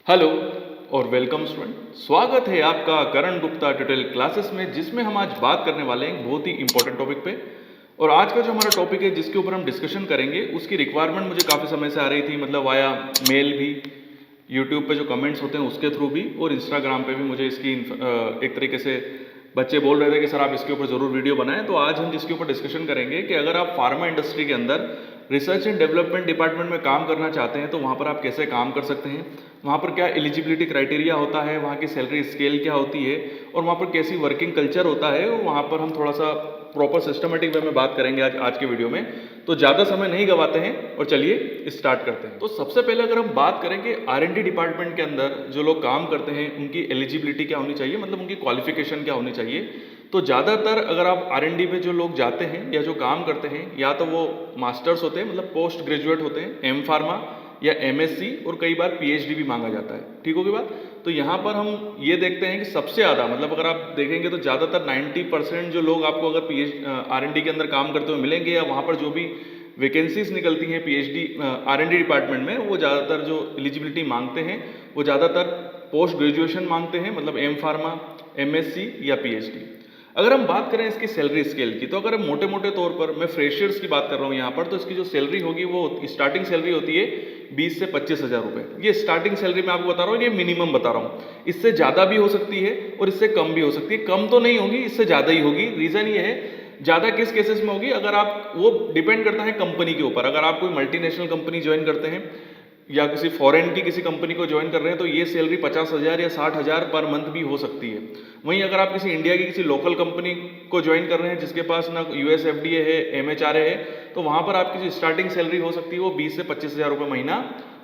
Hello और welcome student. स्वागत है आपका करण गुप्ता ट्यूटोरियल क्लासेस में, जिसमें हम आज बात करने वाले हैं बहुत ही इंपॉर्टेंट टॉपिक पे। और आज का जो हमारा टॉपिक है जिसके ऊपर हम डिस्कशन करेंगे, उसकी रिक्वायरमेंट मुझे काफ़ी समय से आ रही थी, मतलब वाया मेल भी, यूट्यूब पे जो कमेंट्स होते हैं उसके थ्रू भी, और इंस्टाग्राम पे भी मुझे इसकी एक तरीके से बच्चे बोल रहे थे कि सर आप इसके ऊपर ज़रूर वीडियो बनाएं। तो आज हम जिसके ऊपर डिस्कशन करेंगे कि अगर आप फार्मा इंडस्ट्री के अंदर रिसर्च एंड डेवलपमेंट डिपार्टमेंट में काम करना चाहते हैं तो वहाँ पर आप कैसे काम कर सकते हैं, वहाँ पर क्या एलिजिबिलिटी क्राइटेरिया होता है, वहाँ की सैलरी स्केल क्या होती है, और वहाँ पर कैसी वर्किंग कल्चर होता है, वहाँ पर हम थोड़ा सा प्रॉपर सिस्टमेटिक वे में बात करेंगे आज के वीडियो में। तो ज़्यादा समय नहीं गवाते हैं और चलिए स्टार्ट करते हैं। तो सबसे पहले अगर हम बात करें कि R&D डिपार्टमेंट के अंदर जो लोग काम करते हैं उनकी एलिजिबिलिटी क्या होनी चाहिए, मतलब उनकी क्वालिफिकेशन क्या होनी चाहिए। तो ज़्यादातर अगर आप R&D में जो लोग जाते हैं या जो काम करते हैं, या तो वो मास्टर्स होते हैं, मतलब पोस्ट ग्रेजुएट होते हैं, एम फार्मा या MSc, और कई बार PhD भी मांगा जाता है। ठीक होगी बात। तो यहाँ पर हम ये देखते हैं कि सबसे ज़्यादा, मतलब अगर आप देखेंगे तो ज़्यादातर 90% जो लोग आपको अगर R&D के अंदर काम करते हुए मिलेंगे, या वहाँ पर जो भी वैकेंसीज निकलती हैं PhD R&D डिपार्टमेंट में, वो ज़्यादातर जो एलिजिबिलिटी मांगते हैं वो ज़्यादातर पोस्ट ग्रेजुएशन मांगते हैं, मतलब एम फार्मा, MSc या PhD। अगर हम बात करें इसकी सैलरी स्केल की, तो अगर हम मोटे मोटे तौर पर, मैं फ्रेशर्स की बात कर रहा हूँ यहाँ पर, तो इसकी जो सैलरी होगी वो स्टार्टिंग सैलरी होती है 20 से 25 हज़ार रुपये। ये स्टार्टिंग सैलरी मैं आपको बता रहा हूँ, ये मिनिमम बता रहा हूँ। इससे ज़्यादा भी हो सकती है और इससे कम भी हो सकती है। कम तो नहीं होगी, इससे ज़्यादा ही होगी। रीज़न ये है, ज़्यादा किस केसेस में होगी, अगर आप, वो डिपेंड करता है कंपनी के ऊपर। अगर आप कोई मल्टीनेशनल कंपनी ज्वाइन करते हैं या किसी फॉरेन की किसी कंपनी को ज्वाइन कर रहे हैं, तो ये सैलरी 50,000 या 60,000 पर मंथ भी हो सकती है। वहीं अगर आप किसी इंडिया की किसी लोकल कंपनी को ज्वाइन कर रहे हैं जिसके पास ना US FDA है, MHRA है, तो वहाँ पर आपकी जो स्टार्टिंग सैलरी हो सकती है वो 20 से 25,000 रुपये महीना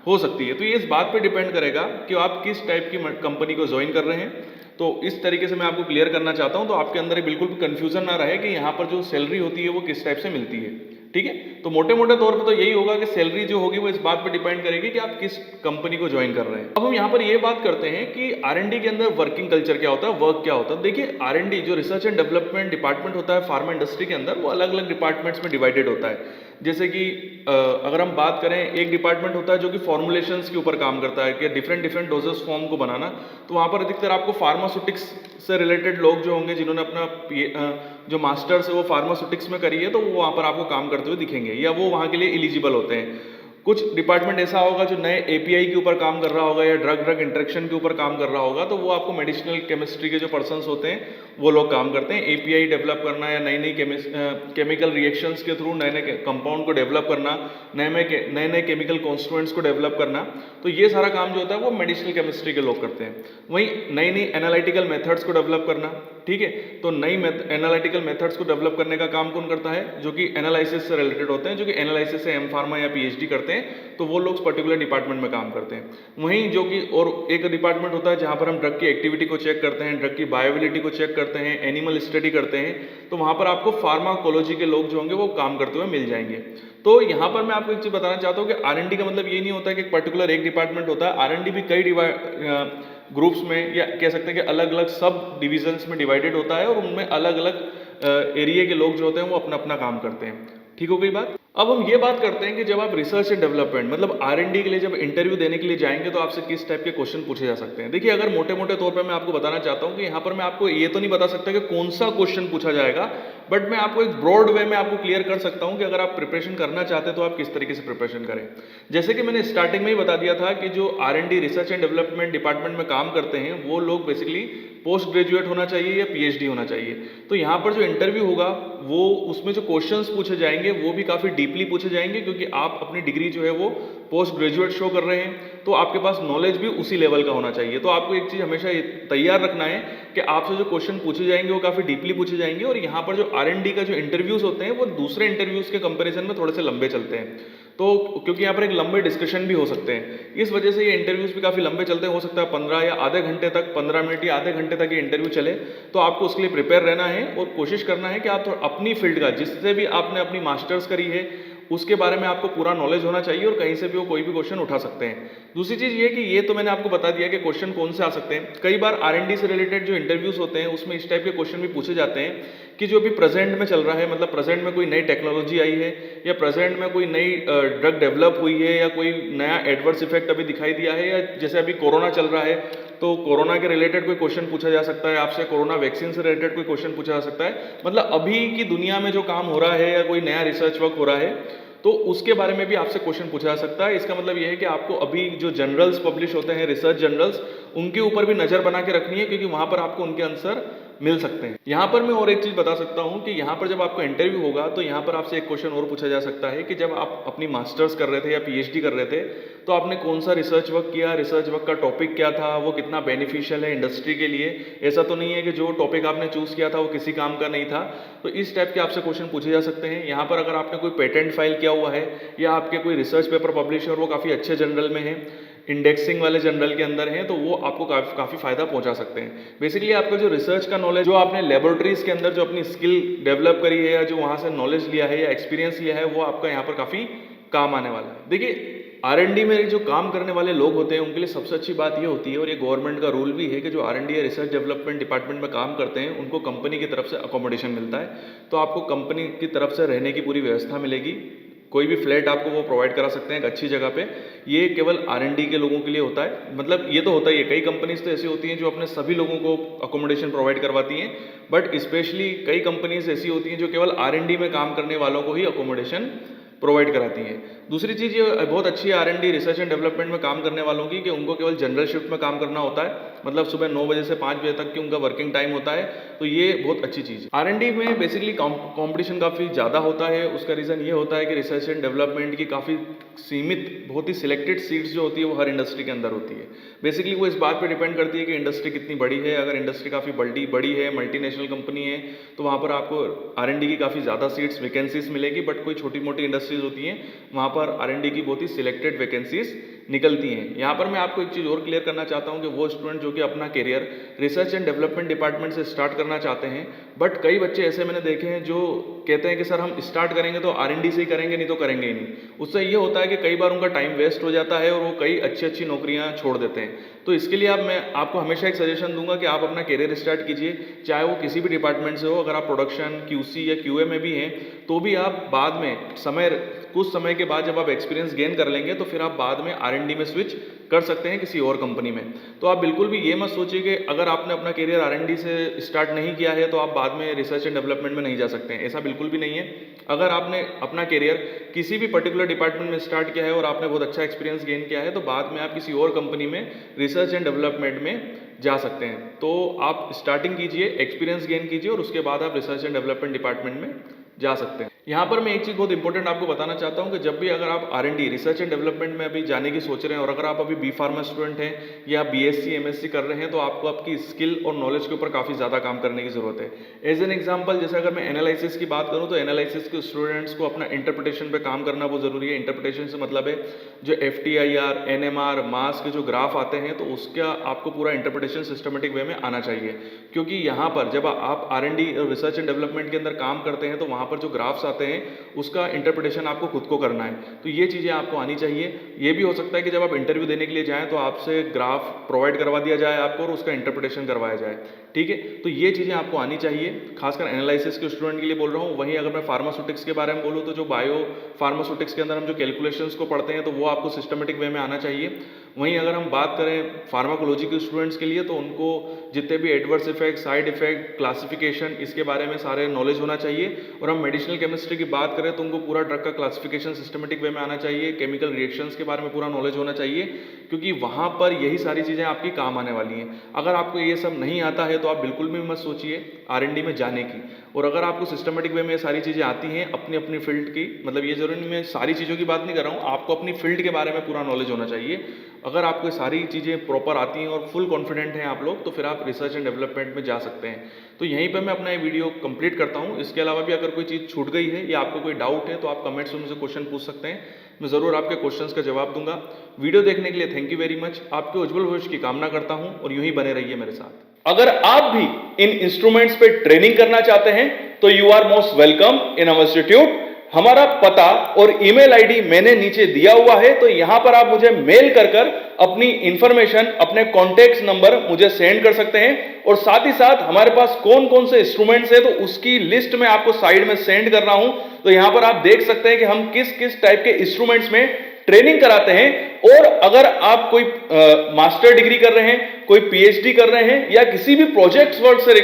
हो सकती है। तो ये इस बात पे डिपेंड करेगा कि आप किस टाइप की कंपनी को ज्वाइन कर रहे हैं। तो इस तरीके से मैं आपको क्लियर करना चाहता हूँ, तो आपके अंदर बिल्कुल भी कन्फ्यूजन ना रहे कि यहाँ पर जो सैलरी होती है वो किस टाइप से मिलती है। ठीक है, तो मोटे मोटे तौर पे तो यही होगा कि सैलरी जो होगी वो इस बात पे डिपेंड करेगी कि आप किस कंपनी को ज्वाइन कर रहे हैं। अब हम यहाँ पर ये बात करते हैं कि R&D के अंदर वर्किंग कल्चर क्या होता है, वर्क क्या होता है। देखिए, R&D जो रिसर्च एंड डेवलपमेंट डिपार्टमेंट होता है फार्मा इंडस्ट्री के अंदर, वो अलग अलग डिपार्टमेंट्स में डिवाइडेड होता है। जैसे कि अगर हम बात करें, एक डिपार्टमेंट होता है जो कि फॉर्मुलेशंस के ऊपर काम करता है कि डिफरेंट डिफरेंट डोजेस फॉर्म को बनाना। तो वहाँ पर अधिकतर आपको फार्मास्यूटिक्स से रिलेटेड लोग जो होंगे, जिन्होंने अपना जो मास्टर्स है वो फार्मास्यूटिक्स में करी है, तो वो वहाँ पर आपको काम करते हुए दिखेंगे, या वो वहाँ के लिए एलिजिबल होते हैं। कुछ डिपार्टमेंट ऐसा होगा जो नए API के ऊपर काम कर रहा होगा या ड्रग इंटरेक्शन के ऊपर काम कर रहा होगा, तो वो आपको मेडिसिनल केमिस्ट्री के जो पर्सन्स होते हैं वो लोग काम करते हैं। API डेवलप करना या नई नई केमिकल रिएक्शंस के थ्रू नए नए कंपाउंड को डेवलप करना, नए नए केमिकल कॉन्स्टिट्यूएंट्स को डेवलप करना, तो ये सारा काम जो होता है वो मेडिसिनल केमिस्ट्री के लोग करते हैं। वहीं नई नई एनालिटिकल मेथड्स को डेवलप करना, ठीक है, तो नई एनालिटिकल मेथड्स को डेवलप करने का काम कौन करता है, जो कि एनालिसिस से रिलेटेड होते हैं, जो कि एनालिसिस से एम फार्मा या PhD करते हैं, तो वो लोग पर्टिकुलर डिपार्टमेंट में काम करते हैं। वहीं जो कि और एक डिपार्टमेंट होता है जहां पर हम ड्रग की एक्टिविटी को चेक करते हैं, ड्रग की बायोबिलिटी को चेक करते हैं, एनिमल स्टडी करते हैं, तो वहां पर आपको फार्माकोलॉजी के लोग जो होंगे वो काम करते हुए मिल जाएंगे। तो यहाँ पर मैं आपको एक चीज बताना चाहता हूँ कि R&D का मतलब ये नहीं होता कि एक पर्टिकुलर एक डिपार्टमेंट होता है। R&D भी कई ग्रुप्स में, या कह सकते हैं कि अलग अलग सब डिविजन्स में डिवाइडेड होता है, और उनमें अलग अलग एरिया के लोग जो होते हैं वो अपना अपना काम करते हैं। ठीक हो गई बात। अब हम ये बात करते हैं कि जब आप रिसर्च एंड डेवलपमेंट, मतलब R&D के लिए जब इंटरव्यू देने के लिए जाएंगे, तो आपसे किस टाइप के क्वेश्चन पूछे जा सकते हैं। देखिए, अगर मोटे मोटे तौर पर मैं आपको बताना चाहता हूँ कि यहाँ पर मैं आपको ये तो नहीं बता सकता कि कौन सा क्वेश्चन पूछा जाएगा, बट मैं आपको एक ब्रॉड वे में आपको क्लियर कर सकता हूँ कि अगर आप प्रिपरेशन करना चाहते हैं तो आप किस तरीके से प्रिपरेशन करें। जैसे कि मैंने स्टार्टिंग में ही बता दिया था कि जो R&D research and development department में काम करते हैं वो लोग बेसिकली पोस्ट ग्रेजुएट होना चाहिए या PhD होना चाहिए। तो यहाँ पर जो इंटरव्यू होगा वो, उसमें जो क्वेश्चंस पूछे जाएंगे वो भी काफ़ी डीपली पूछे जाएंगे, क्योंकि आप अपनी डिग्री जो है वो पोस्ट ग्रेजुएट शो कर रहे हैं, तो आपके पास नॉलेज भी उसी लेवल का होना चाहिए। तो आपको एक चीज़ हमेशा तैयार रखना है कि आपसे जो क्वेश्चन पूछे जाएंगे वो काफ़ी डीपली पूछे जाएंगे। और यहाँ पर जो R&D का जो इंटरव्यूज होते हैं वो दूसरे इंटरव्यूज के कंपेरिजन में थोड़े से लंबे चलते हैं, तो क्योंकि यहाँ पर एक लंबे डिस्कशन भी हो सकते हैं, इस वजह से ये इंटरव्यूज भी काफ़ी लंबे चलते हैं। हो सकता है 15 या आधे घंटे तक, 15 मिनट या आधे घंटे तक ये इंटरव्यू चले। तो आपको उसके लिए प्रिपेयर रहना है और कोशिश करना है कि आप अपनी फील्ड का, जिससे भी आपने अपनी मास्टर्स करी है उसके बारे में आपको पूरा नॉलेज होना चाहिए और कहीं से भी वो कोई भी क्वेश्चन उठा सकते हैं। दूसरी चीज़ ये कि ये तो मैंने आपको बता दिया कि क्वेश्चन कौन से आ सकते हैं। कई बार R&D से रिलेटेड जो इंटरव्यूज होते हैं उसमें इस टाइप के क्वेश्चन भी पूछे जाते हैं कि जो अभी प्रेजेंट में चल रहा है, मतलब प्रेजेंट में कोई नई टेक्नोलॉजी आई है या प्रेजेंट में कोई नई ड्रग डेवलप हुई है या कोई नया एडवर्स इफेक्ट अभी दिखाई दिया है, या जैसे अभी कोरोना चल रहा है तो कोरोना के रिलेटेड कोई क्वेश्चन पूछा जा सकता है आपसे, कोरोना वैक्सीन से रिलेटेड कोई क्वेश्चन पूछा जा सकता है। मतलब अभी की दुनिया में जो काम हो रहा है या कोई नया रिसर्च वर्क हो रहा है तो उसके बारे में भी आपसे क्वेश्चन पूछा जा सकता है। इसका मतलब यह है कि आपको अभी जो जर्नल्स पब्लिश होते हैं, रिसर्च जर्नल्स, उनके ऊपर भी नजर बना के रखनी है क्योंकि वहां पर आपको उनके आंसर मिल सकते हैं। यहाँ पर मैं और एक चीज बता सकता हूँ कि यहाँ पर जब आपका इंटरव्यू होगा तो यहाँ पर आपसे एक क्वेश्चन और पूछा जा सकता है कि जब आप अपनी मास्टर्स कर रहे थे या PhD कर रहे थे तो आपने कौन सा रिसर्च वर्क किया, रिसर्च वर्क का टॉपिक क्या था, वो कितना बेनिफिशियल है इंडस्ट्री के लिए। ऐसा तो नहीं है कि जो टॉपिक आपने चूज किया था वो किसी काम का नहीं था। तो इस टाइप के आपसे क्वेश्चन पूछे जा सकते हैं। यहाँ पर अगर आपने कोई पेटेंट फाइल किया हुआ है या आपके कोई रिसर्च पेपर पब्लिश है और वो काफ़ी अच्छे जर्नल में है, इंडेक्सिंग वाले जर्नल के अंदर है, तो वो आपको काफ़ी फायदा पहुंचा सकते हैं। बेसिकली आपका जो रिसर्च का नॉलेज, जो आपने लेबोरेटरीज के अंदर जो अपनी स्किल डेवलप करी है या जो वहां से नॉलेज लिया है या एक्सपीरियंस लिया है, वो आपका यहाँ पर काफ़ी काम आने वाला है। देखिए R&D में जो काम करने वाले लोग होते हैं उनके लिए सबसे अच्छी बात ये होती है, और ये गवर्नमेंट का रूल भी है, कि जो R&D या रिसर्च डेवलपमेंट डिपार्टमेंट में काम करते हैं उनको कंपनी की तरफ से अकोमोडेशन मिलता है। तो आपको कंपनी की तरफ से रहने की पूरी व्यवस्था मिलेगी, कोई भी फ्लैट आपको वो प्रोवाइड करा सकते हैं एक अच्छी जगह पे। ये केवल R&D के लोगों के लिए होता है। मतलब ये तो होता ही है, कई कंपनीज तो ऐसी होती हैं जो अपने सभी लोगों को अकोमोडेशन प्रोवाइड करवाती हैं, बट स्पेशली कई कंपनीज ऐसी होती हैं जो केवल R&D में काम करने वालों को ही अकोमोडेशन प्रोवाइड कराती हैं। दूसरी चीज़ ये बहुत अच्छी है R&D रिसर्च एंड डेवलपमेंट में काम करने वालों की, कि उनको केवल जनरल शिफ्ट में काम करना होता है। मतलब सुबह 9 बजे से 5 बजे तक की उनका वर्किंग टाइम होता है। तो ये बहुत अच्छी चीज़ है। R&D में बेसिकली कंपटीशन काफ़ी ज़्यादा होता है। उसका रीज़न ये होता है कि रिसर्च एंड डेवलपमेंट की काफ़ी सीमित, बहुत ही सिलेक्टेड सीट्स जो होती है वो हर इंडस्ट्री के अंदर होती है। बेसिकली वो इस बात पर डिपेंड करती है कि इंडस्ट्री कितनी बड़ी है। अगर इंडस्ट्री काफ़ी बड़ी है, मल्टीनेशनल कंपनी है, तो वहाँ पर आपको R&D की काफ़ी ज़्यादा सीट्स, वैकेंसीज मिलेगी। बट कोई छोटी मोटी इंडस्ट्रीज होती हैं वहाँ पर R&D की बहुत ही सिलेक्टेड वैकेंसीज निकलती हैं। यहाँ पर मैं आपको एक चीज़ और क्लियर करना चाहता हूँ कि वो स्टूडेंट जो कि अपना career research and development department से स्टार्ट करना चाहते हैं, बट कई बच्चे ऐसे मैंने देखे हैं जो कहते हैं कि सर हम स्टार्ट करेंगे तो R&D से ही करेंगे, नहीं तो करेंगे ही नहीं। उससे ये होता है कि कई बार उनका टाइम वेस्ट हो जाता है और वो कई अच्छी नौकरियाँ छोड़ देते हैं। तो इसके लिए मैं आपको हमेशा एक सजेशन दूंगा कि आप अपना करियर स्टार्ट कीजिए, चाहे वो किसी भी डिपार्टमेंट से हो। अगर आप प्रोडक्शन, QC या QA में भी हैं तो भी आप बाद में कुछ समय के बाद जब आप एक्सपीरियंस गेन कर लेंगे तो फिर आप बाद में R&D में स्विच कर सकते हैं किसी और कंपनी में। तो आप बिल्कुल भी ये मत सोचिए कि अगर आपने अपना करियर R&D से स्टार्ट नहीं किया है तो आप बाद में रिसर्च एंड डेवलपमेंट में नहीं जा सकते हैं। ऐसा बिल्कुल भी नहीं है। अगर आपने अपना करियर किसी भी पर्टिकुलर डिपार्टमेंट में स्टार्ट किया है और आपने बहुत अच्छा एक्सपीरियंस गेन किया है तो बाद में आप किसी और कंपनी में रिसर्च एंड डेवलपमेंट में जा सकते हैं। तो आप स्टार्टिंग कीजिए, एक्सपीरियंस गेन कीजिए और उसके बाद आप रिसर्च एंड डेवलपमेंट डिपार्टमेंट में जा सकते हैं। यहाँ पर मैं एक चीज़ बहुत इंपॉर्टेंट आपको बताना चाहता हूँ कि जब भी अगर आप R&D रिसर्च एंड डेवलपमेंट में अभी जाने की सोच रहे हैं और अगर आप अभी B.Pharma स्टूडेंट हैं या BSc MSc कर रहे हैं तो आपको आपकी स्किल और नॉलेज के ऊपर काफ़ी ज़्यादा काम करने की ज़रूरत है। एज एन एग्जाम्पल, जैसे अगर मैं एनालिसिस की बात करूँ तो एनालिसिस के स्टूडेंट्स को अपना इंटरप्रिटेशन पर काम करना बहुत ज़रूरी है। इंटरप्रिटेशन से मतलब है जो FTIR, NMR, मास के जो ग्राफ आते हैं तो उसका आपको पूरा इंटरप्रिटेशन सिस्टमेटिक वे में आना चाहिए, क्योंकि यहाँ पर जब आप R&D और रिसर्च एंड डेवलपमेंट के अंदर काम करते हैं तो वहाँ पर जो ग्राफ्स आते हैं उसका इंटरप्रिटेशन आपको खुद को करना है। तो ये चीज़ें आपको आनी चाहिए। ये भी हो सकता है कि जब आप इंटरव्यू देने के लिए जाएं तो आपसे ग्राफ प्रोवाइड करवा दिया जाए आपको और उसका इंटरप्रिटेशन करवाया जाए। ठीक है, तो ये चीज़ें आपको आनी चाहिए, खासकर एनालिसिस के स्टूडेंट के लिए बोल रहा हूँ। वहीं अगर मैं फार्मास्यूटिक्स के बारे में बोलूँ तो जो बायो फार्मास्यूटिक्स के अंदर हम जो कैलकुलेशंस को पढ़ते हैं तो वो आपको सिस्टमेटिक वे में आना चाहिए। वहीं अगर हम बात करें फार्माकोलॉजी के स्टूडेंट्स के लिए तो उनको जितने भी adverse effect, side effect, classification, इसके बारे में सारे नॉलेज होना चाहिए। और हम मेडिसिनल केमिस्ट्री की बात करें तो उनको पूरा ड्रग का क्लासिफिकेशन सिस्टमेटिक वे में आना चाहिए, केमिकल रिएक्शंस के बारे में पूरा नॉलेज होना चाहिए, क्योंकि वहाँ पर यही सारी चीज़ें आपकी काम आने वाली हैं। अगर आपको ये सब नहीं आता है तो आप बिल्कुल भी मत सोचिए R&D में जाने की। और अगर आपको सिस्टमेटिक वे में सारी चीज़ें आती हैं अपनी अपनी फील्ड की, मतलब ये जरूरी नहीं मैं सारी चीज़ों की बात नहीं कर रहा हूँ, आपको अपनी फील्ड के बारे में पूरा नॉलेज होना चाहिए। अगर आपको सारी चीज़ें प्रॉपर आती हैं और फुल कॉन्फिडेंट हैं आप लोग तो फिर आप रिसर्च एंड डेवलपमेंट में जा सकते हैं। तो यहीं पर मैं अपना ये वीडियो कंप्लीट करता हूँ। इसके अलावा भी अगर कोई चीज़ छूट गई है या आपको कोई डाउट है तो आप कमेंट्स में मुझसे क्वेश्चन पूछ सकते हैं, मैं ज़रूर आपके क्वेश्चंस का जवाब दूंगा। वीडियो देखने के लिए थैंक यू वेरी मच। आपके उज्जवल भविष्य की कामना करता हूँ और यूं ही बने रहिए मेरे साथ। अगर आप भी इन इंस्ट्रूमेंट्स पे ट्रेनिंग करना चाहते हैं तो you are most welcome in our institute. हमारा पता और ईमेल आईडी मैंने नीचे दिया हुआ है, तो यहां पर आप मुझे मेल कर अपनी इंफॉर्मेशन, अपने कॉन्टेक्ट नंबर मुझे सेंड कर सकते हैं। और साथ ही साथ हमारे पास कौन कौन से इंस्ट्रूमेंट्स है, तो उसकी लिस्ट में आपको साइड में सेंड कर रहा हूं। तो यहां पर आप देख सकते हैं कि हम किस किस टाइप के इंस्ट्रूमेंट्स में ट्रेनिंग कराते हैं। और अगर आप कोई मास्टर डिग्री कर रहे हैं, कोई पीएचडी कर रहे हैं, या किसी भी प्रोजेक्ट वर्क से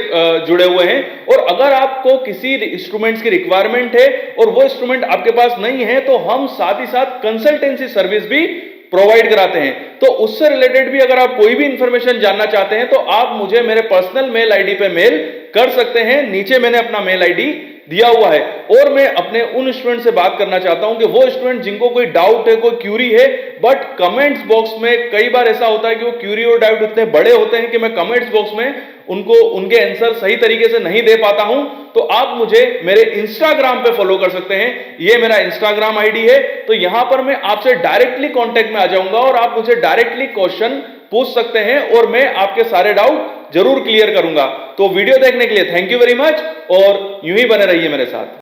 जुड़े हुए हैं, और अगर आपको किसी इंस्ट्रूमेंट्स की रिक्वायरमेंट है और वो इंस्ट्रूमेंट आपके पास नहीं है, तो हम साथ ही साथ कंसल्टेंसी सर्विस भी प्रोवाइड कराते हैं। तो उससे रिलेटेड भी अगर आप कोई भी इंफॉर्मेशन जानना चाहते हैं, तो आप मुझे मेरे पर्सनल मेल आईडी पे मेल कर सकते हैं। नीचे मैंने अपना मेल आईडी दिया हुआ है। और मैं अपने उन स्टूडेंट से बात करना चाहता हूं कि वो स्टूडेंट जिनको कोई डाउट है, कोई क्यूरी है, बट कमेंट्स बॉक्स में कई बार ऐसा होता है कि वो क्यूरी और डाउट इतने बड़े होते हैं कि मैं कमेंट्स बॉक्स में उनको उनके आंसर सही तरीके से नहीं दे पाता हूं। तो आप मुझे मेरे इंस्टाग्राम पे फॉलो कर सकते हैं। ये मेरा इंस्टाग्राम आईडी है। तो यहां पर मैं आपसे डायरेक्टली कांटेक्ट में आ जाऊंगा और आप मुझे डायरेक्टली क्वेश्चन पूछ सकते हैं और मैं आपके सारे डाउट जरूर क्लियर करूंगा। तो वीडियो देखने के लिए थैंक यू वेरी मच, और यूं ही बने रहिए मेरे साथ।